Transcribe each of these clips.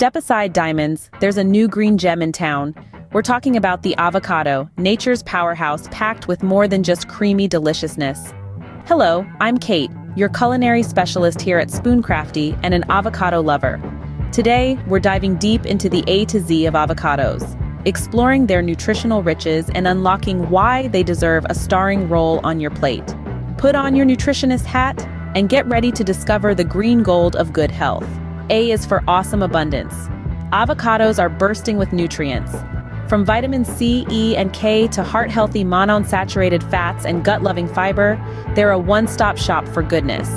Step aside, diamonds, there's a new green gem in town. We're talking about the avocado, nature's powerhouse packed with more than just creamy deliciousness. Hello, I'm Kate, your culinary specialist here at SpoonCrafty and an avocado lover. Today, we're diving deep into the A to Z of avocados, exploring their nutritional riches and unlocking why they deserve a starring role on your plate. Put on your nutritionist hat and get ready to discover the green gold of good health. A is for awesome abundance. Avocados are bursting with nutrients. From vitamin C, E, and K to heart-healthy monounsaturated fats and gut-loving fiber, they're a one-stop shop for goodness.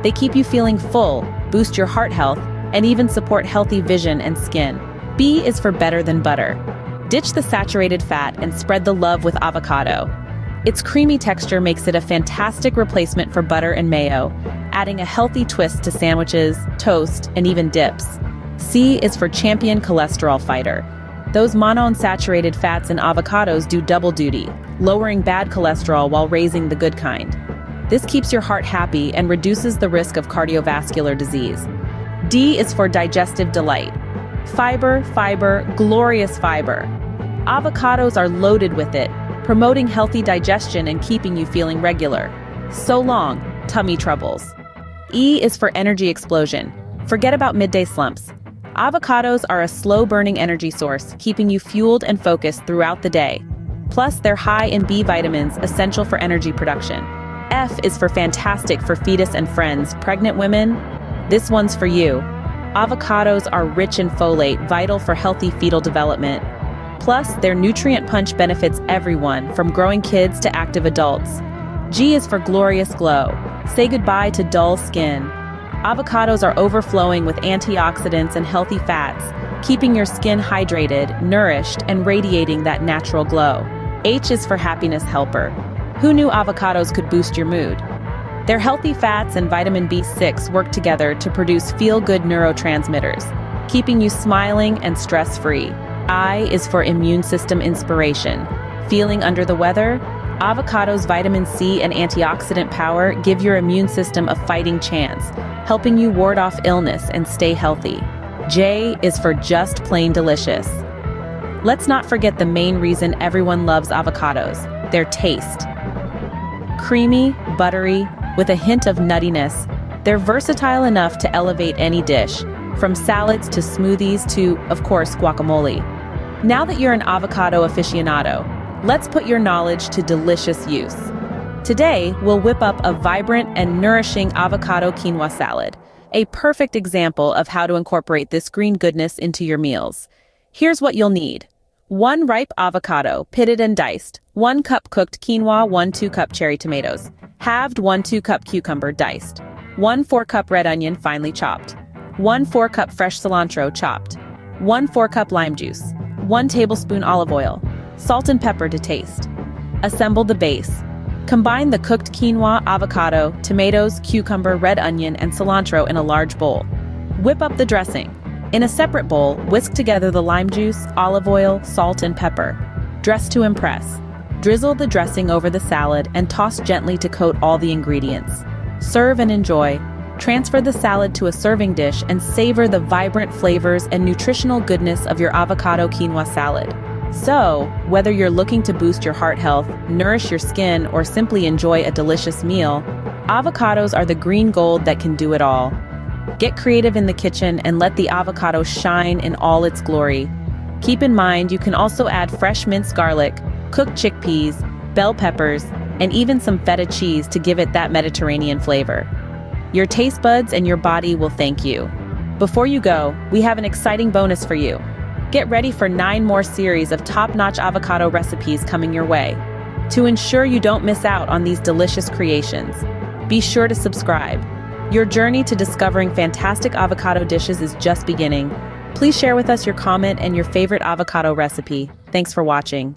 They keep you feeling full, boost your heart health, and even support healthy vision and skin. B is for better than butter. Ditch the saturated fat and spread the love with avocado. Its creamy texture makes it a fantastic replacement for butter and mayo, adding a healthy twist to sandwiches, toast, and even dips. C is for champion cholesterol fighter. Those monounsaturated fats in avocados do double duty, lowering bad cholesterol while raising the good kind. This keeps your heart happy and reduces the risk of cardiovascular disease. D is for digestive delight. Fiber, fiber, glorious fiber. Avocados are loaded with it, promoting healthy digestion and keeping you feeling regular. So long, tummy troubles. E is for energy explosion. Forget about midday slumps. Avocados are a slow-burning energy source, keeping you fueled and focused throughout the day. Plus, they're high in B vitamins, essential for energy production. F is for fantastic for fetus and friends, pregnant women. This one's for you. Avocados are rich in folate, vital for healthy fetal development. Plus, their nutrient punch benefits everyone, from growing kids to active adults. G is for glorious glow. Say goodbye to dull skin. Avocados are overflowing with antioxidants and healthy fats, keeping your skin hydrated, nourished, and radiating that natural glow. H is for happiness helper. Who knew avocados could boost your mood? Their healthy fats and vitamin B6 work together to produce feel-good neurotransmitters, keeping you smiling and stress-free. I is for immune system inspiration. Feeling under the weather? Avocado's vitamin C and antioxidant power give your immune system a fighting chance, helping you ward off illness and stay healthy. J is for just plain delicious. Let's not forget the main reason everyone loves avocados, their taste. Creamy, buttery, with a hint of nuttiness, they're versatile enough to elevate any dish, from salads to smoothies to, of course, guacamole. Now that you're an avocado aficionado, let's put your knowledge to delicious use. Today, we'll whip up a vibrant and nourishing avocado quinoa salad, a perfect example of how to incorporate this green goodness into your meals. Here's what you'll need. 1 ripe avocado, pitted and diced, 1 cup cooked quinoa, 1 2-cup cherry tomatoes, halved 1 2-cup cucumber diced, 1 4-cup red onion finely chopped, 1 4-cup fresh cilantro chopped, 1 4-cup lime juice, 1 tablespoon olive oil, salt and pepper to taste. Assemble the base. Combine the cooked quinoa, avocado, tomatoes, cucumber, red onion, and cilantro in a large bowl. Whip up the dressing. In a separate bowl, whisk together the lime juice, olive oil, salt, and pepper. Dress to impress. Drizzle the dressing over the salad and toss gently to coat all the ingredients. Serve and enjoy. Transfer the salad to a serving dish and savor the vibrant flavors and nutritional goodness of your avocado quinoa salad. So, whether you're looking to boost your heart health, nourish your skin, or simply enjoy a delicious meal, avocados are the green gold that can do it all. Get creative in the kitchen and let the avocado shine in all its glory. Keep in mind, you can also add fresh minced garlic, cooked chickpeas, bell peppers, and even some feta cheese to give it that Mediterranean flavor. Your taste buds and your body will thank you. Before you go, we have an exciting bonus for you. Get ready for 9 more series of top-notch avocado recipes coming your way. To ensure you don't miss out on these delicious creations, be sure to subscribe. Your journey to discovering fantastic avocado dishes is just beginning. Please share with us your comment and your favorite avocado recipe. Thanks for watching.